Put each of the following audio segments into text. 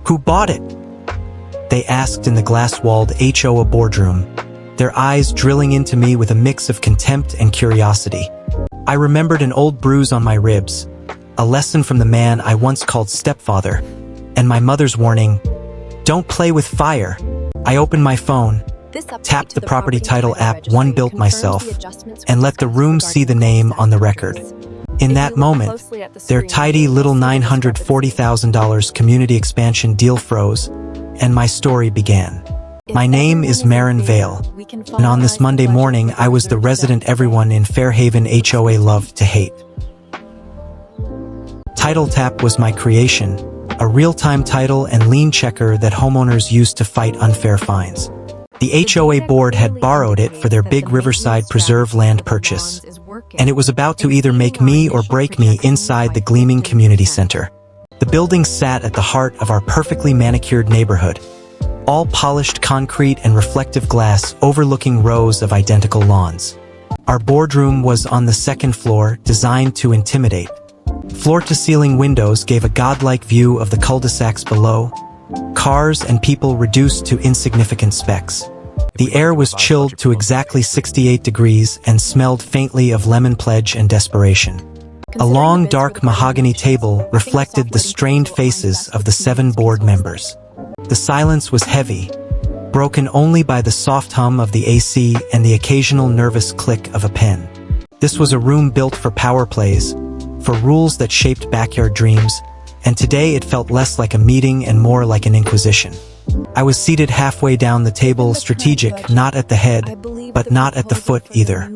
"Who bought it?" they asked in the glass-walled HOA boardroom, their eyes drilling into me with a mix of contempt and curiosity. I remembered an old bruise on my ribs, a lesson from the man I once called stepfather, and my mother's warning, "Don't play with fire." I opened my phone, tapped the property title app one built myself, and let the room see the name on the record. In that moment, their tidy little $940,000 community expansion deal froze, and my story began. My name is Marin Vale, and on this Monday morning I was the resident everyone in Fairhaven HOA loved to hate. Title Tap was my creation, a real-time title and lien checker that homeowners used to fight unfair fines. The HOA board had borrowed it for their big Riverside Preserve land purchase, and it was about to either make me or break me inside the gleaming community center. The building sat at the heart of our perfectly manicured neighborhood, all polished concrete and reflective glass overlooking rows of identical lawns. Our boardroom was on the second floor, designed to intimidate. Floor-to-ceiling windows gave a godlike view of the cul-de-sacs below, cars and people reduced to insignificant specks. The air was chilled to exactly 68 degrees and smelled faintly of lemon pledge and desperation. A long, dark mahogany table reflected the strained faces of the 7 board members. The silence was heavy, broken only by the soft hum of the AC and the occasional nervous click of a pen. This was a room built for power plays, for rules that shaped backyard dreams, and today it felt less like a meeting and more like an inquisition. I was seated halfway down the table, strategic, not at the head, but not at the foot either.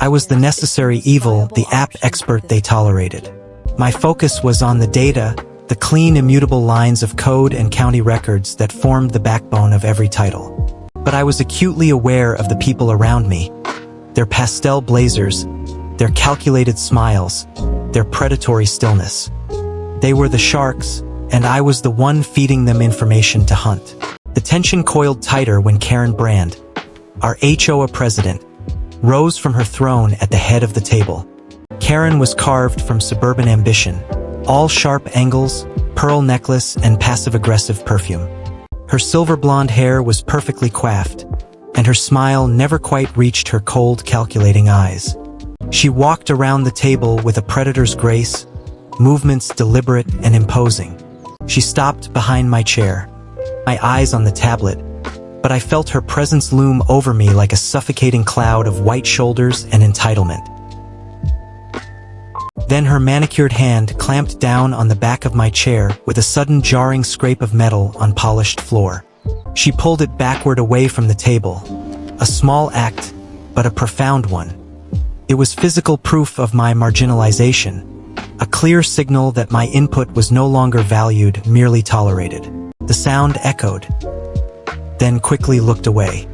I was the necessary evil, the app expert they tolerated. My focus was on the data, the clean, immutable lines of code and county records that formed the backbone of every title. But I was acutely aware of the people around me, their pastel blazers, their calculated smiles, their predatory stillness. They were the sharks, and I was the one feeding them information to hunt. The tension coiled tighter when Karen Brand, our HOA president, rose from her throne at the head of the table. Karen was carved from suburban ambition, all sharp angles, pearl necklace, and passive-aggressive perfume. Her silver blonde hair was perfectly coiffed, and her smile never quite reached her cold, calculating eyes. She walked around the table with a predator's grace, movements deliberate and imposing. She stopped behind my chair, my eyes on the tablet, but I felt her presence loom over me like a suffocating cloud of white shoulders and entitlement. Then her manicured hand clamped down on the back of my chair with a sudden jarring scrape of metal on polished floor. She pulled it backward away from the table, a small act, but a profound one. It was physical proof of my marginalization, a clear signal that my input was no longer valued, merely tolerated. The sound echoed, then quickly looked away.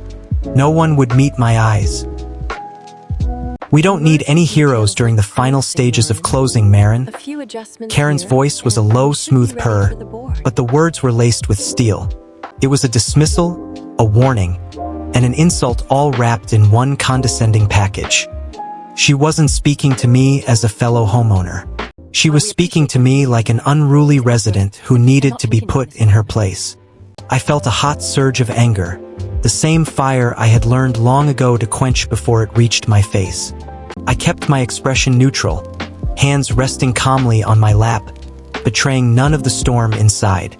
No one would meet my eyes. "We don't need any heroes during the final stages of closing, Marin." Karen's voice was a low, smooth purr, but the words were laced with steel. It was a dismissal, a warning, and an insult all wrapped in one condescending package. She wasn't speaking to me as a fellow homeowner. She was speaking to me like an unruly resident who needed to be put in her place. I felt a hot surge of anger, the same fire I had learned long ago to quench before it reached my face. I kept my expression neutral, hands resting calmly on my lap, betraying none of the storm inside.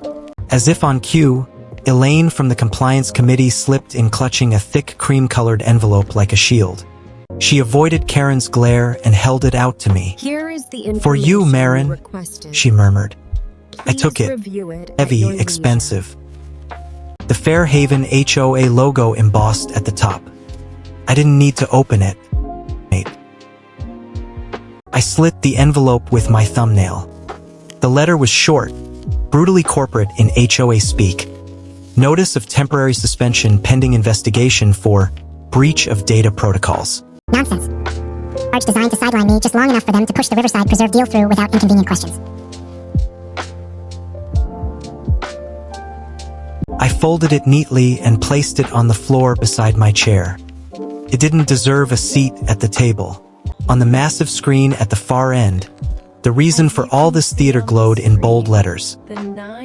As if on cue, Elaine from the compliance committee slipped in, clutching a thick cream-colored envelope like a shield. She avoided Karen's glare and held it out to me. "Here is the information "For you, Marin," requested. she murmured. I Please took it, review it at heavy, your leisure." expensive. The Fairhaven HOA logo embossed at the top. I didn't need to open it. I slit the envelope with my thumbnail. The letter was short, brutally corporate in HOA speak. Notice of temporary suspension pending investigation for breach of data protocols. Nonsense. Arch designed to sideline me just long enough for them to push the Riverside Preserve deal through without inconvenient questions. I folded it neatly and placed it on the floor beside my chair. It didn't deserve a seat at the table. On the massive screen at the far end, the reason for all this theater glowed in bold letters.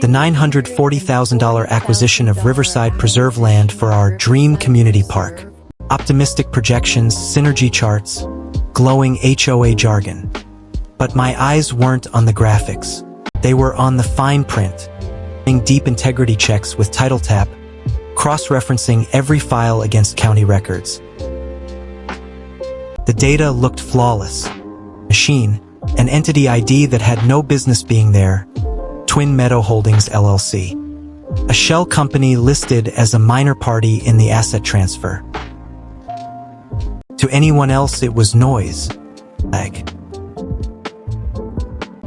The $940,000 acquisition of Riverside Preserve land for our dream community park. Optimistic projections, synergy charts, glowing HOA jargon. But my eyes weren't on the graphics. They were on the fine print. Deep integrity checks with TitleTap, cross-referencing every file against county records. The data looked flawless. Machine, an entity ID that had no business being there, Twin Meadow Holdings LLC. A shell company listed as a minor party in the asset transfer. To anyone else it was noise.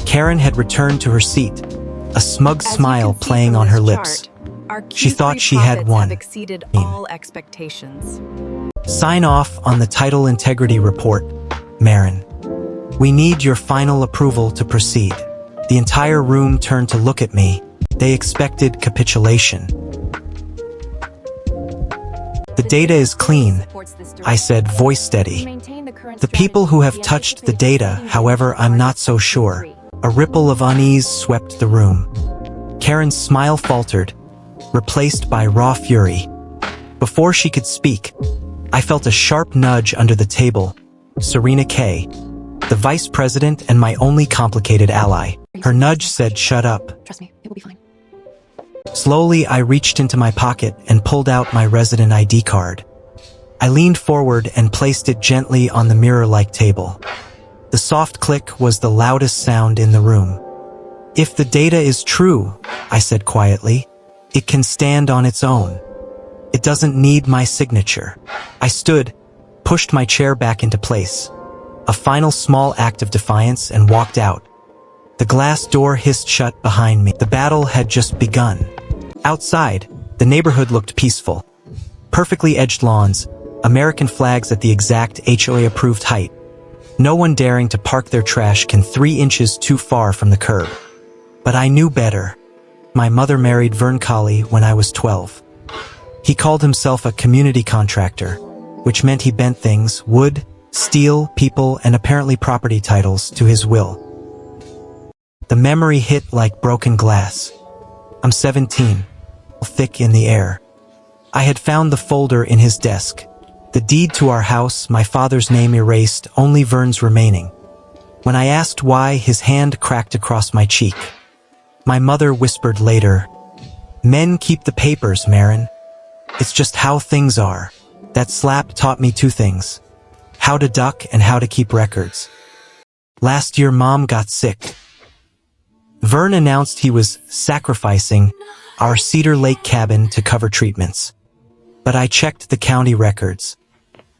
Karen had returned to her seat, a smug smile playing on her lips. She thought she had won. Exceeded all expectations. Sign off on the title integrity report, Marin. We need your final approval to proceed. The entire room turned to look at me. They expected capitulation. The data is clean, I said, voice steady. The people who have touched the data, however, I'm not so sure. A ripple of unease swept the room. Karen's smile faltered, replaced by raw fury. Before she could speak, I felt a sharp nudge under the table. Serena K., the vice president and my only complicated ally. Her nudge said, "Shut up." Trust me, it will be fine. Slowly, I reached into my pocket and pulled out my resident ID card. I leaned forward and placed it gently on the mirror-like table. The soft click was the loudest sound in the room. If the data is true, I said quietly, it can stand on its own. It doesn't need my signature. I stood, pushed my chair back into place. A final small act of defiance and walked out. The glass door hissed shut behind me. The battle had just begun. Outside, the neighborhood looked peaceful. Perfectly edged lawns, American flags at the exact HOA-approved height. No one daring to park their trash can 3 inches too far from the curb. But I knew better. My mother married Vern Colley when I was 12. He called himself a community contractor, which meant he bent things, wood, steel, people, and apparently property titles to his will. The memory hit like broken glass. I'm 17, thick in the air. I had found the folder in his desk. The deed to our house, my father's name erased, only Vern's remaining. When I asked why, his hand cracked across my cheek. My mother whispered later, "Men keep the papers, Marin. It's just how things are." That slap taught me 2 things. How to duck and how to keep records. Last year, Mom got sick. Vern announced he was sacrificing our Cedar Lake cabin to cover treatments. But I checked the county records.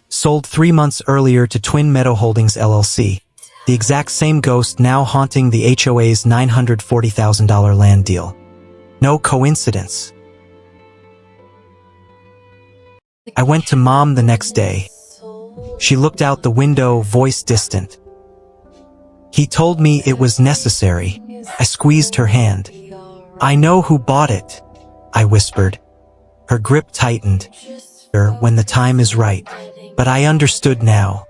Sold 3 months earlier to Twin Meadow Holdings LLC. The exact same ghost now haunting the HOA's $940,000 land deal. No coincidence. I went to Mom the next day. She looked out the window, voice distant. "He told me it was necessary." I squeezed her hand. "I know who bought it," I whispered. Her grip tightened. "When the time is right." But I understood now.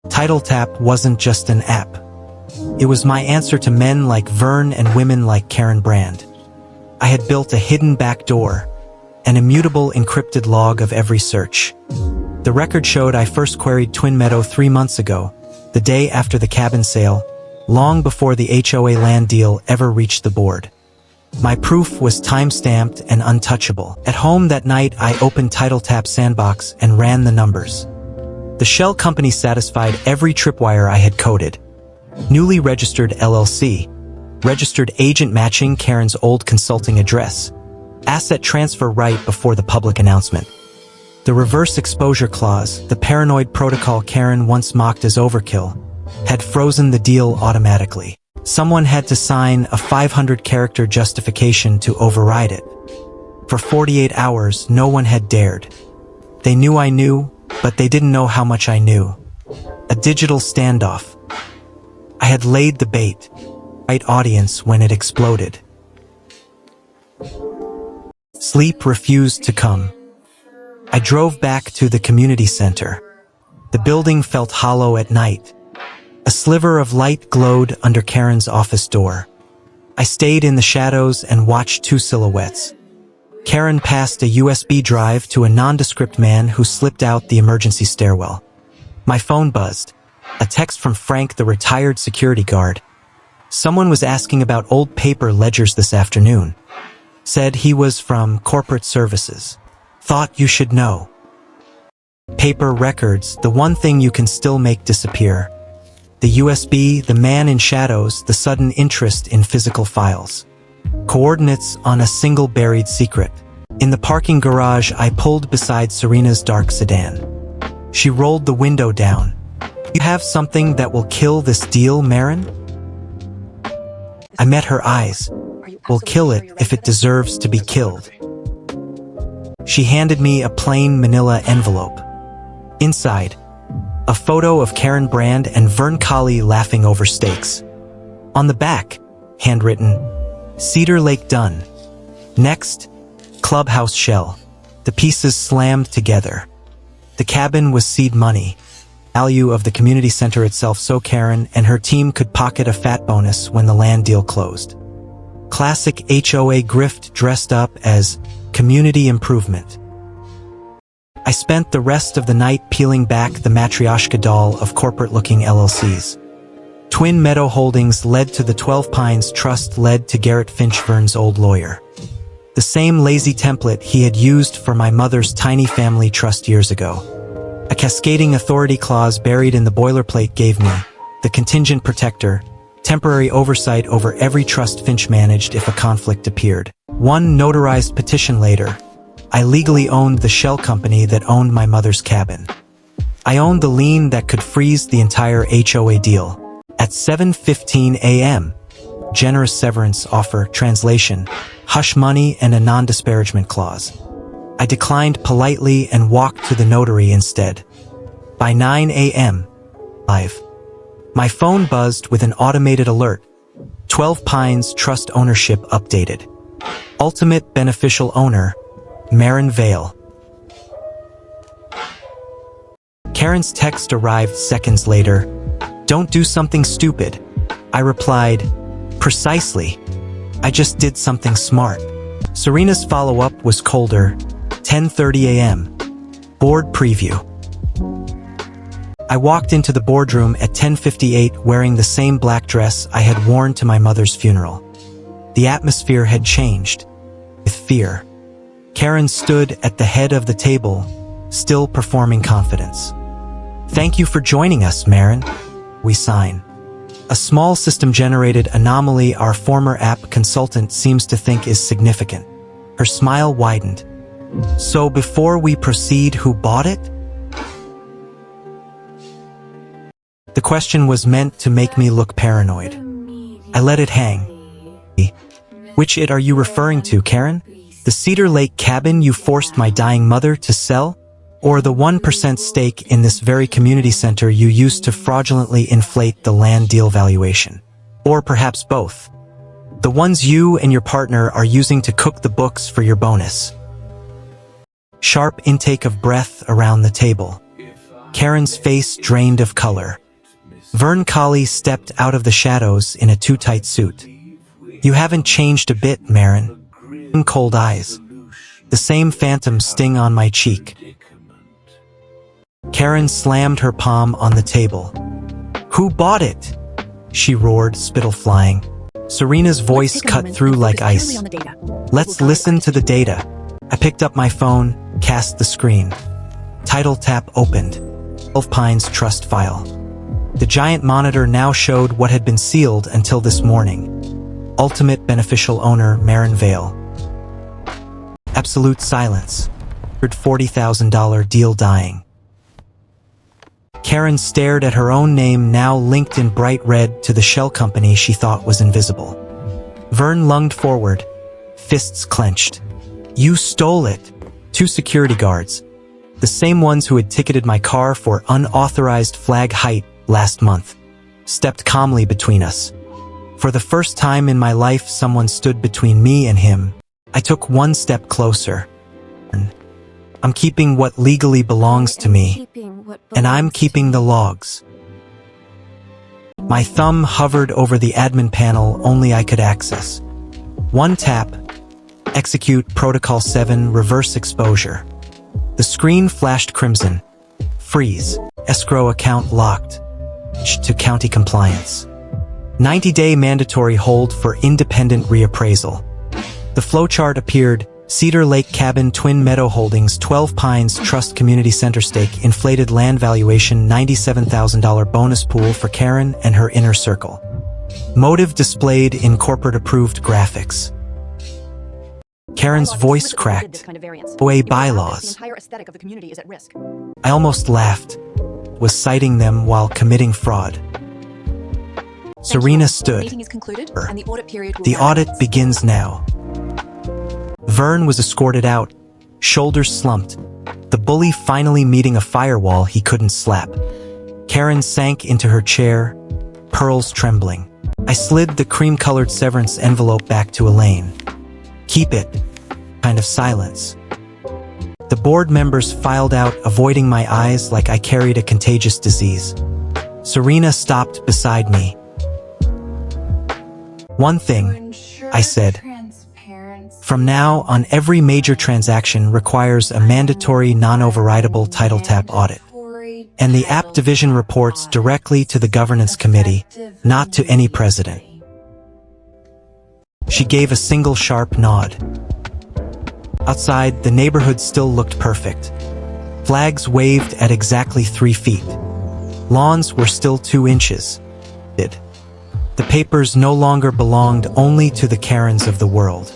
TitleTap wasn't just an app. It was my answer to men like Vern and women like Karen Brand. I had built a hidden back door, an immutable encrypted log of every search. The record showed I first queried Twin Meadow 3 months ago, the day after the cabin sale, long before the HOA land deal ever reached the board. My proof was time-stamped and untouchable. At home that night, I opened TitleTap's sandbox and ran the numbers. The shell company satisfied every tripwire I had coded. Newly registered LLC. Registered agent matching Karen's old consulting address. Asset transfer right before the public announcement. The reverse exposure clause, the paranoid protocol Karen once mocked as overkill, had frozen the deal automatically. Someone had to sign a 500-character justification to override it. For 48 hours, no one had dared. They knew I knew, but they didn't know how much I knew. A digital standoff. I had laid the bait. Right audience when it exploded. Sleep refused to come. I drove back to the community center. The building felt hollow at night. A sliver of light glowed under Karen's office door. I stayed in the shadows and watched two silhouettes. Karen passed a USB drive to a nondescript man who slipped out the emergency stairwell. My phone buzzed. A text from Frank, the retired security guard. Someone was asking about old paper ledgers this afternoon. Said he was from corporate services. Thought you should know. Paper records, the one thing you can still make disappear. The USB, the man in shadows, the sudden interest in physical files. Coordinates on a single buried secret. In the parking garage, I pulled beside Serena's dark sedan. She rolled the window down. You have something that will kill this deal, Marin? I met her eyes. We'll kill it if it deserves to be killed. She handed me a plain manila envelope. Inside, a photo of Karen Brand and Vern Colley laughing over steaks. On the back, handwritten, Cedar Lake done. Next, clubhouse shell. The pieces slammed together. The cabin was seed money. Value of the community center itself, so Karen and her team could pocket a fat bonus when the land deal closed. Classic HOA grift dressed up as community improvement. I spent the rest of the night peeling back the matryoshka doll of corporate-looking LLCs. Twin Meadow Holdings led to the 12 Pines Trust led to Garrett Finch, Vern's old lawyer. The same lazy template he had used for my mother's tiny family trust years ago. A cascading authority clause buried in the boilerplate gave me the contingent protector, temporary oversight over every trust Finch managed if a conflict appeared. One notarized petition later, I legally owned the shell company that owned my mother's cabin. I owned the lien that could freeze the entire HOA deal. At 7:15 a.m., generous severance offer, translation, hush money and a non-disparagement clause. I declined politely and walked to the notary instead. By 9 a.m., live. My phone buzzed with an automated alert. 12 Pines Trust ownership updated. Ultimate beneficial owner, Marin Vale. Karen's text arrived seconds later. Don't do something stupid. I replied, precisely. I just did something smart. Serena's follow-up was colder. 10:30 a.m. Board preview. I walked into the boardroom at 10:58 wearing the same black dress I had worn to my mother's funeral. The atmosphere had changed. With fear. Karen stood at the head of the table, still performing confidence. Thank you for joining us, Marin. We sign. A small system-generated anomaly our former app consultant seems to think is significant. Her smile widened. So before we proceed, who bought it? The question was meant to make me look paranoid. I let it hang. Which it are you referring to, Karen? The Cedar Lake cabin you forced my dying mother to sell? Or the 1% stake in this very community center you used to fraudulently inflate the land deal valuation? Or perhaps both? The ones you and your partner are using to cook the books for your bonus. Sharp intake of breath around the table. Karen's face drained of color. Vern Colley stepped out of the shadows in a too-tight suit. You haven't changed a bit, Marin. Cold eyes. The same phantom sting on my cheek. Karen slammed her palm on the table. Who bought it? She roared, spittle flying. Serena's voice cut through like ice. Let's listen to the data. I picked up my phone, cast the screen. Title tab opened. 12 Pines Trust file. The giant monitor now showed what had been sealed until this morning. Ultimate beneficial owner, Marin Vale. Absolute silence. $40,000 deal dying. Karen stared at her own name now linked in bright red to the shell company she thought was invisible. Vern lunged forward, fists clenched. You stole it. 2 security guards. The same ones who had ticketed my car for unauthorized flag height last month. Stepped calmly between us. For the first time in my life, someone stood between me and him. I took one step closer. I'm keeping what legally belongs to me, and I'm keeping the logs. My thumb hovered over the admin panel only I could access. One tap. Execute Protocol 7 reverse exposure. The screen flashed crimson. Freeze. Escrow account locked. To county compliance. 90-day mandatory hold for independent reappraisal. The flowchart appeared. Cedar Lake Cabin Twin Meadow Holdings 12 Pines Trust Community Center stake inflated land valuation $97,000 bonus pool for Karen and her inner circle. Motive displayed in corporate approved graphics. Karen's voice cracked. HOA bylaws. I almost laughed. Was citing them while committing fraud. Serena stood. The audit begins now. Vern was escorted out, shoulders slumped, the bully finally meeting a firewall he couldn't slap. Karen sank into her chair, pearls trembling. I slid the cream-colored severance envelope back to Elaine. Keep it. Kind of silence. The board members filed out, avoiding my eyes like I carried a contagious disease. Serena stopped beside me. One thing, I said. From now on, every major transaction requires a mandatory non-overridable title tap audit. And the app division reports directly to the governance committee, not to any president. She gave a single sharp nod. Outside, the neighborhood still looked perfect. Flags waved at exactly 3 feet. Lawns were still 2 inches. The papers no longer belonged only to the Karens of the world.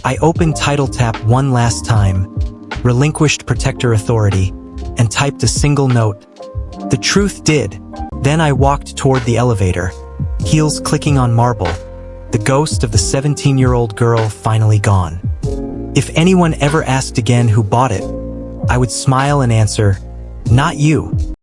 I opened Title Tap one last time, relinquished Protector Authority, and typed a single note. The truth did. Then I walked toward the elevator, heels clicking on marble, the ghost of the 17-year-old girl finally gone. If anyone ever asked again who bought it, I would smile and answer, "Not you."